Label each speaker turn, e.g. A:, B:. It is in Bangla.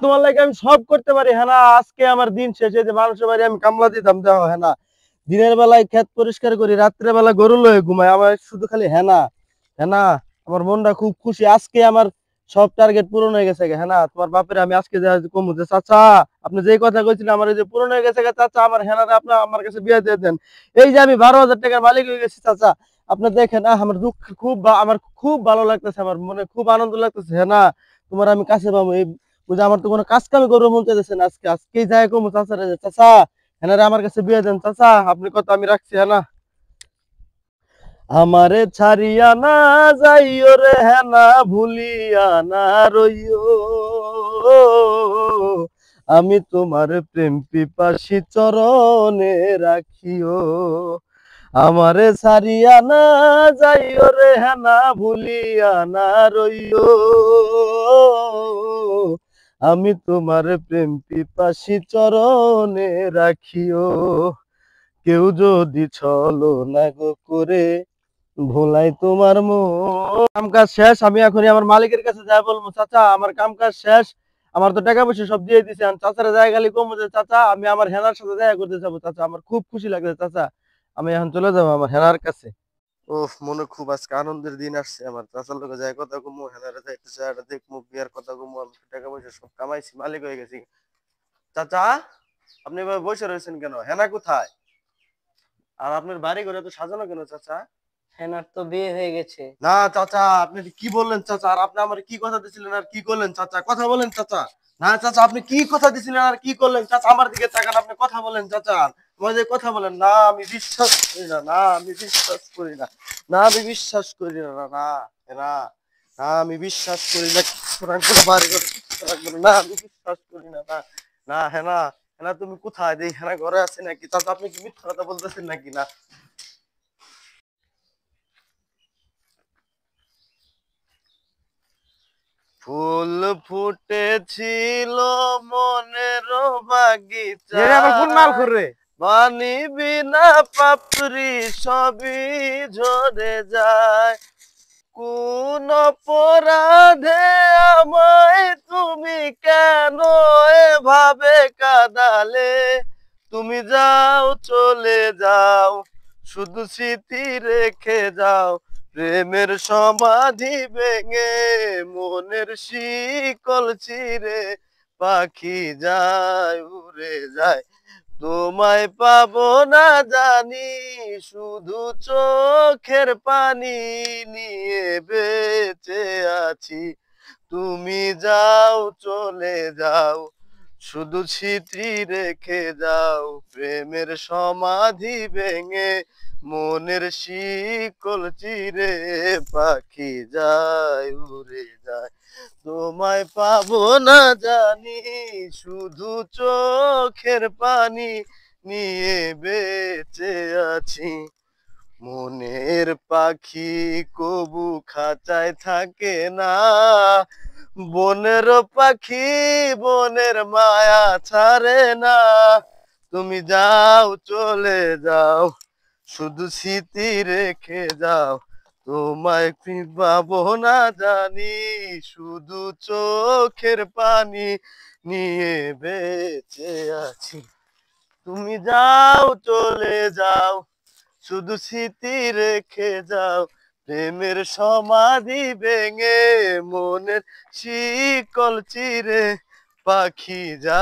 A: তোমার লাগে আমি সব করতে পারি। হ্যাঁ না, আজকে আমার দিন শেষে যে মানুষের বাড়ি আমি কামলা দিতাম দেওয়া। হ্যাঁ না, দিনের বেলায় ক্ষেত পরিষ্কার করি, রাত্রে বেলা গরু লয়ে ঘুমাই। আমার শুধু খালি হ্যাঁ না, হ্যাঁ না। আমার মনটা খুব খুশি আজকে। আমার সব টার্গেট পূরণ হয়ে গেছে। হ্যাঁ না, তোমার বাপের আমি আজকে কমু যে চাচা, আপনি যেই কথা কইছিলেন আমার এই যে পূরণ হয়ে গেছে চাচা, আমার হেনারে আপনার আমার কাছে বিয়ে দিয়ে দেন। এই যে আমি 12,000 টাকার মালিক হয়ে গেছি চাচা। আপনি দেখেন আমার দুঃখ খুব আমার খুব ভালো লাগতেছে, আমার মনে খুব আনন্দ লাগতেছে। হ্যাঁ না, তোমার আমি কাছে পাবো এই বুঝে। আমার তো কোনো কাজ কামে করবো মন চাইতেছে না আজকে। আজকেই যাই কমু চাচারে যে চাচা হেনারে আমার কাছে বিয়ে দেন চাচা, আপনি কথা আমি রাখছি। হ্যাঁ না, আমারে ছাড়িয়া না যাইও রে হেনা, ভুলিয়া না রইও। আমি তোমার প্রেম পিপাসী চরণে রাখিও। আমারে ছাড়িয়া না যাইও রে হেনা, ভুলিয়া না রইও। আমি তোমার প্রেম পিপাসী চরণে রাখিও। কেউ যদি ছলো না গো করে ভোলাই তোমার মন। কাম কাজ শেষ, আমি এখনই আমার মালিকের কাছে যাই বলবো চাচা আমার কাম কাজ শেষ। আমার তো টাকা পয়সা সব দিয়ে দিছে। আমি চাচারা জায়গা খালি কমবো যে চাচা আমি আমার হেনার সাথে দেখা করতে যাবো। চাচা আমার খুব খুশি লাগছে চাচা, আমি এখন চলে যাবো আমার হেনার কাছে। ওহ, মনে খুব আজকে আনন্দের দিন আসছে আমার। চাচার লোকে যাই কথা কমু, হেনারে যাইতে চাই দেখমু, বিয়ার কথা কমু। আমি টাকা পয়সা সব কামাইছি, মালিক হয়ে গেছি। চাচা, আপনি এভাবে বসে রয়েছেন কেন? হেনা কোথায়? আর আপনার বাড়ি ঘরে তো সাজানো কেন চাচা?
B: হেনার তো বিয়ে হয়ে গেছে।
A: না চাচা, আপনি কি বললেন চাচা? আর আপনি আমার কি কথা দিছিলেন আর কি করলেন চাচা? কথা বলেন চাচা। না চাচা, আপনি কি কথা দিছিলেন আর কি করলেন চাচা? আমার দিকে তাকান, আপনি কথা বলেন চাচা। তোমার কথা বলেন। না আমি বিশ্বাস করি না, না আমি বিশ্বাস করি না, না আমি বিশ্বাস করি না, না না না, না আমি বিশ্বাস করি না। সুতরাং করে বাড়ি ঘরে সুতরাং করে না, আমি বিশ্বাস করি না, না না। হ্যাঁ না, হ্যাঁ না, তুমি কোথায়? দেই হ্যাঁ না ঘরে আছে নাকি? চাচা আপনি কি মিথ্যা কথা বলতেছেন নাকি? না ফুল ফুটেছিল মনের
B: এরে আবার কোন মাল
A: বাগিচায়,
B: করে?
A: পানি বিনা পাপড়ি সবই ঝরে যায়। কোন অপরাধে আমায় তুমি কেন এভাবে কাঁদালে? তুমি যাও চলে যাও, শুধু স্মৃতি রেখে যাও। প্রেমের সমাধি ভেঙে মনের শিকল চিরে পাখি যায় উড়ে যায়। তোমায় পাবো না জানি, শুধু চোখের পানি নিয়ে বেঁচে আছি। তুমি যাও চলে যাও, শুধু স্মৃতি রেখে যাও। প্রেমের সমাধি ভেঙে মনের শিকল চিরে পাখি যায় উড়ে যায়। তোমায় পাবো না জানি, শুধু চোখের পানি নিয়ে বেঁচে আছি। মনের পাখি কবু খাঁচায় থাকে না, বনের পাখি বনের মায়া ছাড়ে না। তুমি যাও চলে যাও, শুধু স্মৃতি রেখে যাও। তোমায় পাবো না জানি, শুধু চোখের পানি নিয়ে বেঁচে আছি। তুমি যাও চলে যাও, শুধু স্মৃতি রেখে যাও। প্রেমের সমাধি ভেঙে মনের শিকল চিরে পাখি যা